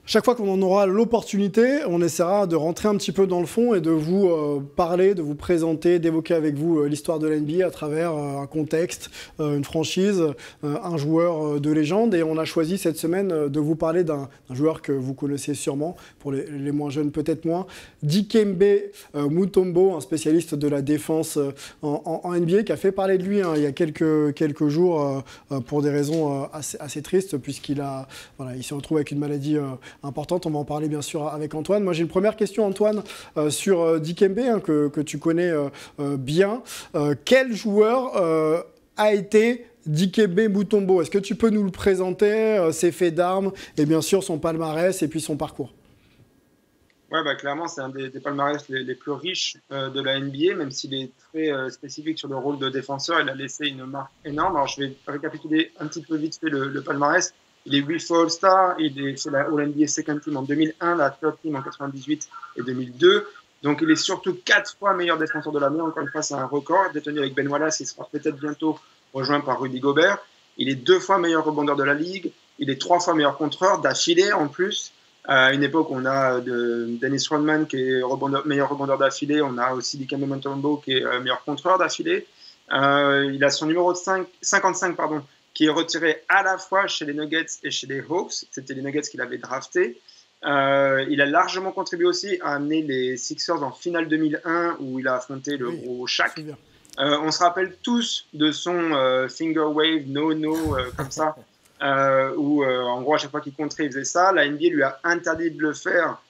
Chaque fois qu'on en aura l'opportunité, on essaiera de rentrer un petit peu dans le fond et de vous parler, de vous présenter, d'évoquer avec vous l'histoire de l'NBA à travers un contexte, une franchise, un joueur de légende. Et on a choisi cette semaine de vous parler d'un joueur que vous connaissez sûrement, pour les moins jeunes peut-être moins, Dikembe Mutombo, un spécialiste de la défense en NBA, qui a fait parler de lui il y a quelques jours pour des raisons assez tristes, puisqu'il s'est retrouvé avec une maladie importante. On va en parler bien sûr avec Antoine. Moi j'ai une première question, Antoine, sur Dikembe, que tu connais bien. Quel joueur a été Dikembe Mutombo? Est-ce que tu peux nous le présenter, ses faits d'armes et bien sûr son palmarès et puis son parcours? Ouais, clairement, c'est un des palmarès les plus riches de la NBA, même s'il est très spécifique sur le rôle de défenseur. Il a laissé une marque énorme. Alors, je vais récapituler un petit peu vite fait le palmarès. Il est 8 fois All-Star, il est sur la All-NBA Second Team en 2001, la Third Team en 98 et 2002. Donc, il est surtout 4 fois meilleur défenseur de l'année. Encore une fois, c'est un record détenu avec Ben Wallace. Il sera peut-être bientôt rejoint par Rudy Gobert. Il est 2 fois meilleur rebondeur de la Ligue. Il est 3 fois meilleur contreur d'affilée en plus. À une époque, on a Dennis Rodman qui est meilleur rebondeur d'affilée. On a aussi Dikembe Mutombo qui est meilleur contreur d'affilée. Il a son numéro 55 qui est retiré à la fois chez les Nuggets et chez les Hawks. C'était les Nuggets qu'il avait drafté. Il a largement contribué aussi à amener les Sixers en finale 2001 où il a affronté le gros Shaq. On se rappelle tous de son finger wave, no, comme ça. Où en gros à chaque fois qu'il contrait il faisait ça. La NBA lui a interdit de le faire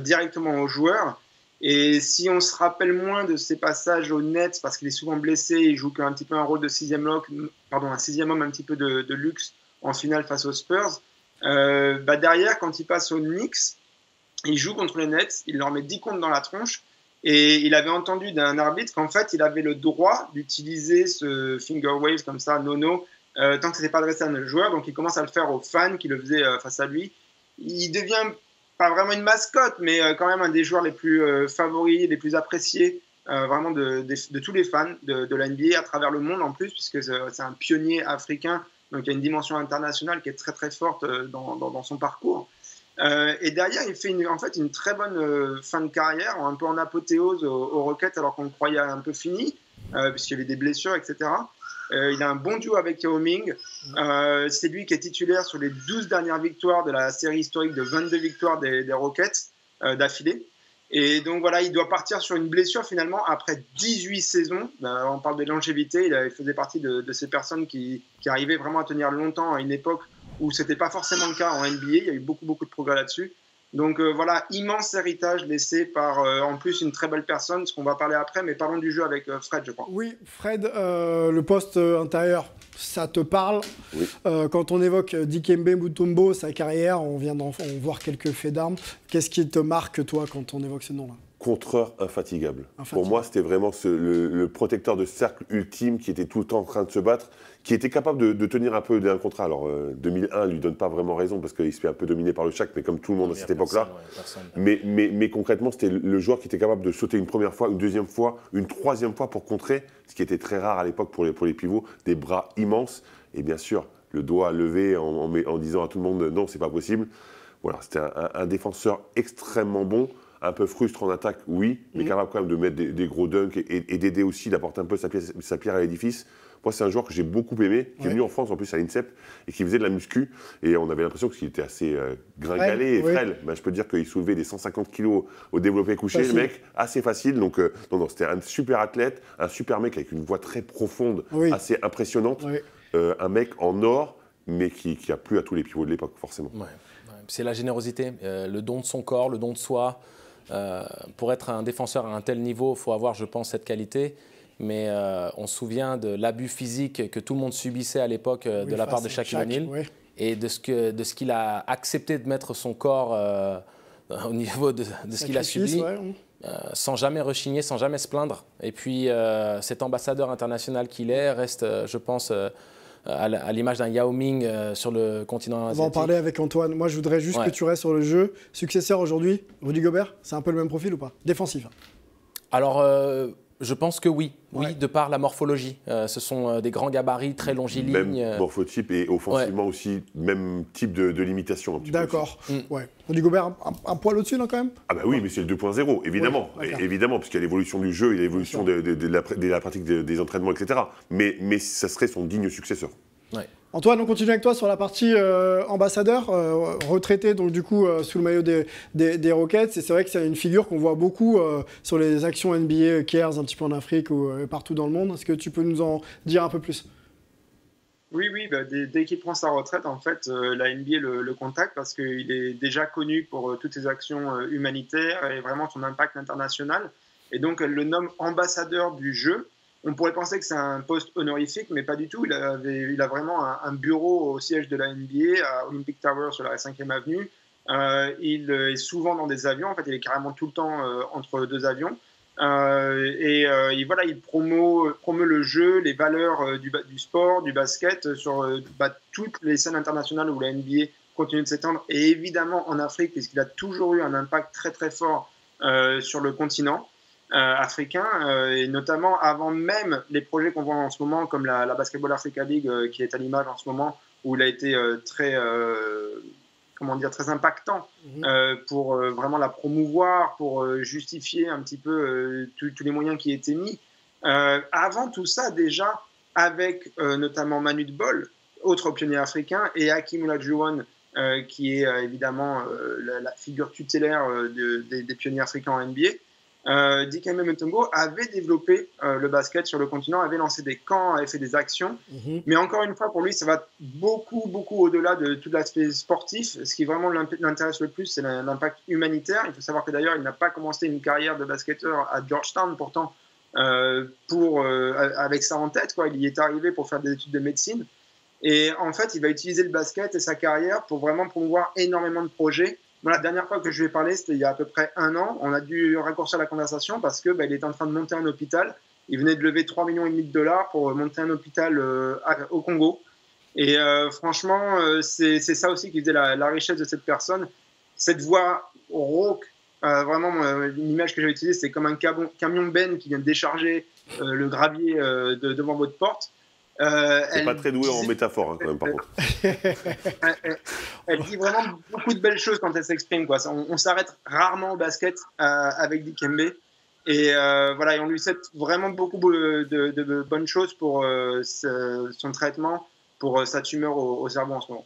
directement aux joueurs, et si on se rappelle moins de ses passages aux Nets parce qu'il est souvent blessé, il joue un petit peu un rôle de sixième homme un petit peu de luxe en finale face aux Spurs. Derrière, quand il passe aux Knicks, il joue contre les Nets, il leur met 10 comptes dans la tronche, et il avait entendu d'un arbitre qu'en fait il avait le droit d'utiliser ce finger wave comme ça, no, tant que ce n'était pas adressé à un joueur. Donc il commence à le faire aux fans qui le faisaient face à lui. Il devient pas vraiment une mascotte, mais quand même un des joueurs les plus favoris, les plus appréciés vraiment de tous les fans de la NBA à travers le monde en plus, puisque c'est un pionnier africain, donc il y a une dimension internationale qui est très très forte dans son parcours. Et derrière, il fait une très bonne fin de carrière, un peu en apothéose aux Rockets alors qu'on le croyait un peu fini, puisqu'il y avait des blessures, etc. Il a un bon duo avec Yao Ming. C'est lui qui est titulaire sur les 12 dernières victoires de la série historique de 22 victoires des Rockets d'affilée. Et donc voilà, il doit partir sur une blessure finalement après 18 saisons. On parle de longévité, il faisait partie de ces personnes qui arrivaient vraiment à tenir longtemps à une époque où ce n'était pas forcément le cas en NBA. Il y a eu beaucoup de progrès là-dessus. Donc voilà, immense héritage laissé par en plus une très belle personne, ce qu'on va parler après, mais parlons du jeu avec Fred, je crois. Oui, Fred, le poste intérieur, ça te parle? Oui. Quand on évoque Dikembe Mutombo, sa carrière, on vient d'en voir quelques faits d'armes. Qu'est-ce qui te marque, toi, quand on évoque ce nom-là? Contreur infatigable. Pour moi, c'était vraiment le protecteur de cercle ultime qui était tout le temps en train de se battre, qui était capable de tenir un peu d'un contrat. Alors, 2001 ne lui donne pas vraiment raison parce qu'il se fait un peu dominer par le Shaq, mais comme tout le monde à cette époque-là. Mais concrètement, c'était le joueur qui était capable de sauter une première fois, une deuxième fois, une troisième fois pour contrer, ce qui était très rare à l'époque pour les pivots, des bras immenses. Et bien sûr, le doigt levé en disant à tout le monde non, c'est pas possible. Voilà, c'était un défenseur extrêmement bon. Un peu frustre en attaque, oui, mais capable quand même de mettre des gros dunks et d'aider aussi, d'apporter un peu sa pierre à l'édifice. Moi, c'est un joueur que j'ai beaucoup aimé, qui est venu en France en plus à l'INSEP et qui faisait de la muscu. Et on avait l'impression qu'il était assez gringalé et frêle. Je peux dire qu'il soulevait des 150 kilos au développé couché, le mec, assez facile. Donc, non, c'était un super athlète, un super mec avec une voix très profonde, assez impressionnante. Un mec en or, mais qui a plu à tous les pivots de l'époque, forcément. C'est la générosité, le don de son corps, le don de soi. Pour être un défenseur à un tel niveau, il faut avoir, je pense, cette qualité. Mais on se souvient de l'abus physique que tout le monde subissait à l'époque de la part de Shaquille O'Neal et de ce qu'il a accepté de mettre son corps au niveau de ce qu'il a subi, sans jamais rechigner, sans jamais se plaindre. Et puis cet ambassadeur international qu'il est reste, je pense, à l'image d'un Yao Ming sur le continent asiatique. On va en parler avec Antoine. Moi, je voudrais juste que tu restes sur le jeu. Successeur aujourd'hui, Rudy Gobert, c'est un peu le même profil ou pas? Défensif. Alors, Je pense que oui, de par la morphologie. Ce sont des grands gabarits, très longilignes. Même morphotype et offensivement aussi, même type de limitation. D'accord. Ouais. Rudy Gobert, un poil au-dessus, là, quand même? Ah bah oui, mais c'est le 2.0, évidemment. Évidemment, puisqu'il y a l'évolution du jeu et l'évolution de la pratique des entraînements, etc. Mais ça serait son digne successeur. Ouais. Antoine, on continue avec toi sur la partie ambassadeur, retraité donc du coup sous le maillot des Rockets. Et c'est vrai que c'est une figure qu'on voit beaucoup sur les actions NBA Cares un petit peu en Afrique ou partout dans le monde. Est-ce que tu peux nous en dire un peu plus? Oui, bah, dès qu'il prend sa retraite, en fait, la NBA le contacte parce qu'il est déjà connu pour toutes ses actions humanitaires et vraiment son impact international. Et donc, elle le nomme ambassadeur du jeu. On pourrait penser que c'est un poste honorifique, mais pas du tout. Il a vraiment un bureau au siège de la NBA, à Olympic Tower sur la 5e avenue. Il est souvent dans des avions. En fait, il est carrément tout le temps entre deux avions. Voilà, il promeut le jeu, les valeurs du sport, du basket sur toutes les scènes internationales où la NBA continue de s'étendre. Et évidemment en Afrique, puisqu'il a toujours eu un impact très très fort sur le continent africain, et notamment avant même les projets qu'on voit en ce moment, comme la Basketball Africa League, qui est à l'image en ce moment, où il a été très impactant pour vraiment la promouvoir, pour justifier un petit peu tous les moyens qui étaient mis. Avant tout ça, déjà, avec notamment Manu Bol, autre pionnier africain, et Hakeem Olajuwon, qui est évidemment la figure tutélaire des pionniers africains en NBA. Dikembe Mutombo avait développé le basket sur le continent, avait lancé des camps, avait fait des actions. Mais encore une fois, pour lui, ça va beaucoup au-delà de tout l'aspect sportif. Ce qui vraiment l'intéresse le plus, c'est l'impact humanitaire. Il faut savoir que d'ailleurs, il n'a pas commencé une carrière de basketteur à Georgetown, pourtant, avec ça en tête, quoi. Il y est arrivé pour faire des études de médecine. Et en fait, il va utiliser le basket et sa carrière pour vraiment promouvoir énormément de projets. La dernière fois que je lui ai parlé, c'était il y a à peu près 1 an. On a dû raccourcir la conversation parce que il était en train de monter un hôpital. Il venait de lever $3,5 millions pour monter un hôpital au Congo. Et franchement, c'est ça aussi qui faisait la richesse de cette personne. Cette voix rauque, vraiment, l'image que j'avais utilisée, c'est comme un camion Ben qui vient de décharger le gravier devant votre porte. C'est pas très doué en métaphore, quand même, par contre. Elle dit vraiment beaucoup de belles choses quand elle s'exprime, quoi. On s'arrête rarement au basket avec Dikembe. Et voilà, et on lui souhaite vraiment beaucoup de bonnes choses pour son traitement, pour sa tumeur au cerveau en ce moment.